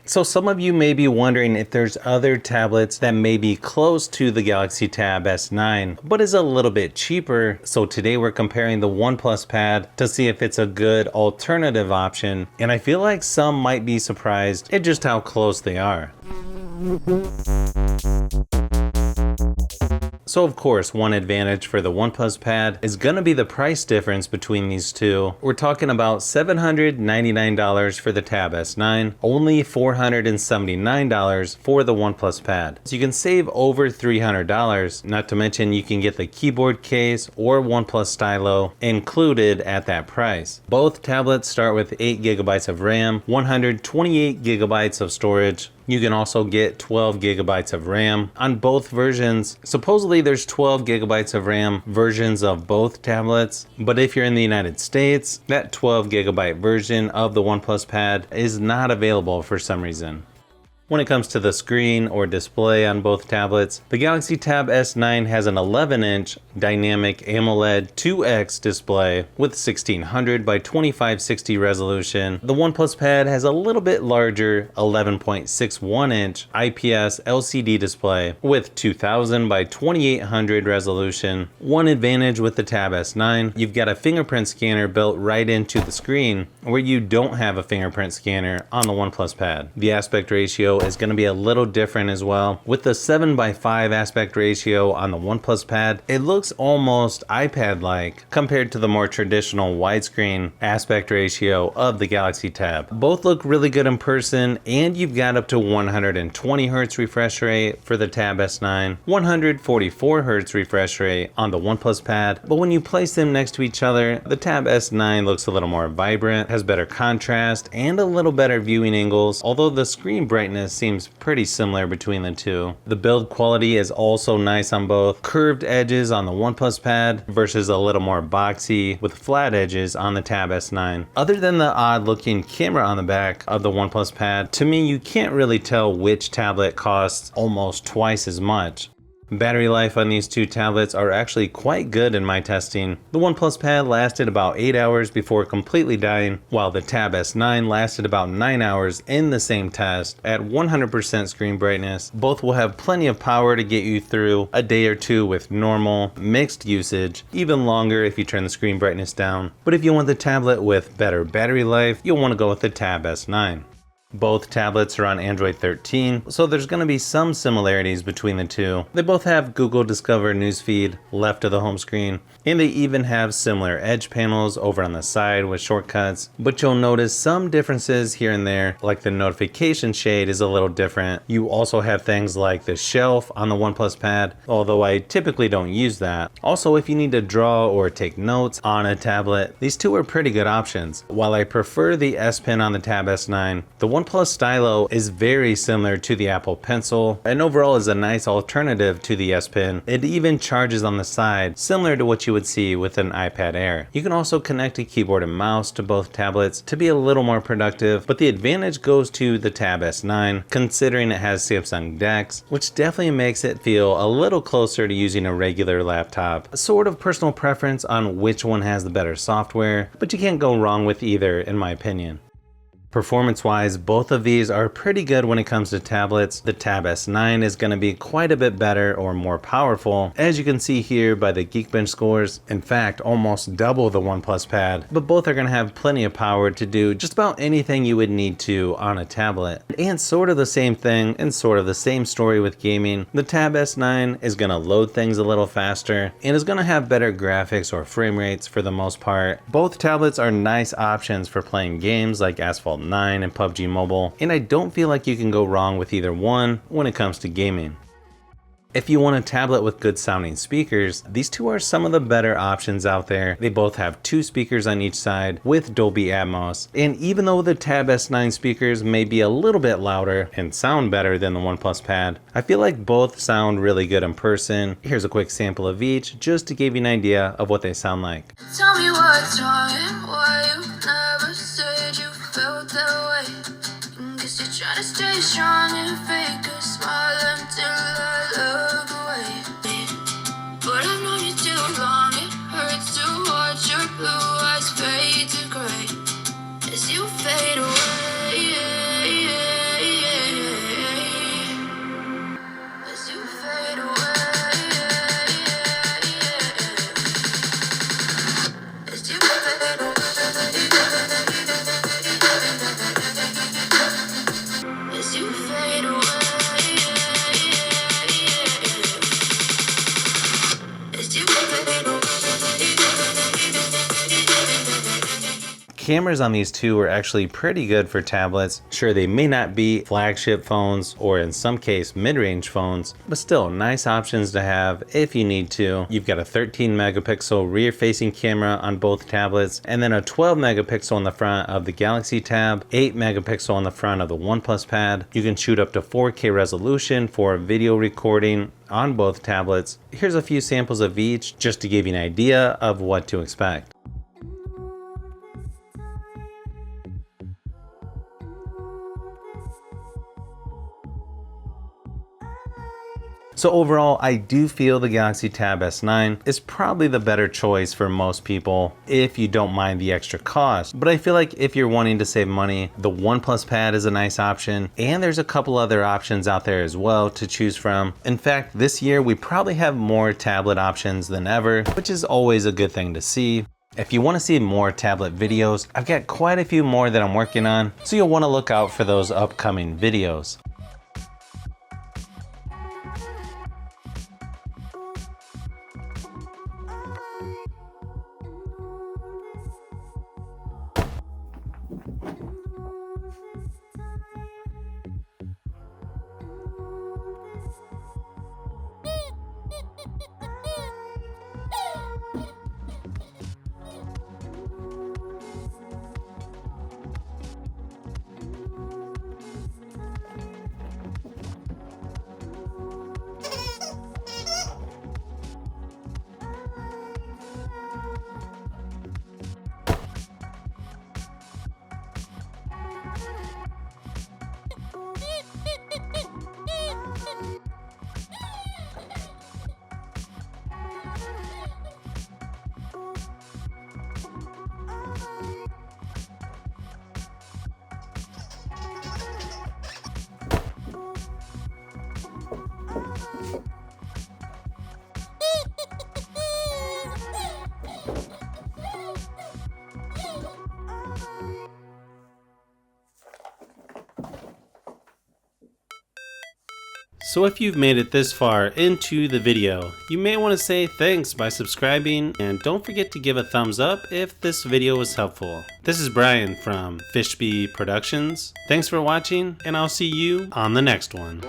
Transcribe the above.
So some of you may be wondering if there's other tablets that may be close to the Galaxy Tab S9, but is a little bit cheaper. So today we're comparing the OnePlus Pad to see if it's a good alternative option. And I feel like some might be surprised at just how close they are. So of course, one advantage for the OnePlus Pad is going to be the price difference between these two. We're talking about $799 for the Tab S9, only $479 for the OnePlus Pad. So you can save over $300, not to mention you can get the keyboard case or OnePlus Stylo included at that price. Both tablets start with 8 GB of RAM, 128 GB of storage. You can also get 12 GB of RAM on both versions. Supposedly there's 12 GB of RAM versions of both tablets, but if you're in the United States, that 12 GB version of the OnePlus Pad is not available for some reason. When it comes to the screen or display on both tablets, the Galaxy Tab S9 has an 11-inch dynamic AMOLED 2X display with 1600 by 2560 resolution. The OnePlus Pad has a little bit larger 11.61-inch IPS LCD display with 2000 by 2800 resolution. One advantage with the Tab S9, you've got a fingerprint scanner built right into the screen where you don't have a fingerprint scanner on the OnePlus Pad. The aspect ratio is going to be a little different as well. With the 7:5 aspect ratio on the OnePlus Pad, it looks almost iPad-like compared to the more traditional widescreen aspect ratio of the Galaxy Tab. Both look really good in person, and you've got up to 120 Hz refresh rate for the Tab S9, 144 Hz refresh rate on the OnePlus Pad, but when you place them next to each other, the Tab S9 looks a little more vibrant, has better contrast, and a little better viewing angles, although the screen brightness seems pretty similar between the two. The build quality is also nice on both. Curved edges on the OnePlus Pad versus a little more boxy with flat edges on the Tab S9. Other than the odd looking camera on the back of the OnePlus Pad, to me you can't really tell which tablet costs almost twice as much. Battery life on these two tablets are actually quite good in my testing. The OnePlus Pad lasted about 8 hours before completely dying, while the Tab S9 lasted about 9 hours in the same test at 100% screen brightness. Both will have plenty of power to get you through a day or two with normal, mixed usage, even longer if you turn the screen brightness down. But if you want the tablet with better battery life, you'll want to go with the Tab S9. Both tablets are on Android 13, so there's going to be some similarities between the two. They both have Google Discover newsfeed left of the home screen, and they even have similar edge panels over on the side with shortcuts, but you'll notice some differences here and there, like the notification shade is a little different. You also have things like the shelf on the OnePlus Pad, although I typically don't use that. Also, if you need to draw or take notes on a tablet, these two are pretty good options. While I prefer the S Pen on the Tab S9, the OnePlus Stylo is very similar to the Apple Pencil and overall is a nice alternative to the S Pen. It even charges on the side, similar to what you would see with an iPad Air. You can also connect a keyboard and mouse to both tablets to be a little more productive, but the advantage goes to the Tab S9 considering it has Samsung DeX, which definitely makes it feel a little closer to using a regular laptop. A sort of personal preference on which one has the better software, but you can't go wrong with either in my opinion. Performance-wise, both of these are pretty good when it comes to tablets. The Tab S9 is going to be quite a bit better or more powerful, as you can see here by the Geekbench scores. In fact, almost double the OnePlus Pad, but both are going to have plenty of power to do just about anything you would need to on a tablet. And sort of the same thing and sort of the same story with gaming. The Tab S9 is going to load things a little faster and is going to have better graphics or frame rates for the most part. Both tablets are nice options for playing games like Asphalt 9 and PUBG Mobile, and I don't feel like you can go wrong with either one when it comes to gaming. If you want a tablet with good sounding speakers, these two are some of the better options out there. They both have 2 speakers on each side with Dolby Atmos, and even though the Tab S9 speakers may be a little bit louder and sound better than the OnePlus Pad, I feel like both sound really good in person. Here's a quick sample of each just to give you an idea of what they sound like. Tell me what's wrong and why you never said you felt that way. Guess you're trying to stay strong and fake a smile until I look away. But I've known you too long, it hurts to watch your blue eyes fade to gray as you fade away. cameras on these two are actually pretty good for tablets. Sure, they may not be flagship phones or in some case mid-range phones, but still nice options to have if you need to. You've got a 13 megapixel rear facing camera on both tablets, and then a 12 megapixel on the front of the Galaxy Tab, 8 megapixel on the front of the OnePlus Pad. You can shoot up to 4K resolution for video recording on both tablets. Here's a few samples of each just to give you an idea of what to expect. So overall, I do feel the Galaxy Tab S9 is probably the better choice for most people if you don't mind the extra cost. But I feel like if you're wanting to save money, the OnePlus Pad is a nice option, and there's a couple other options out there as well to choose from. In fact, this year we probably have more tablet options than ever, which is always a good thing to see. If you want to see more tablet videos, I've got quite a few more that I'm working on, so you'll want to look out for those upcoming videos. So if you've made it this far into the video, you may want to say thanks by subscribing, and don't forget to give a thumbs up if this video was helpful. This is Brian from Fishbee Productions. Thanks for watching, and I'll see you on the next one.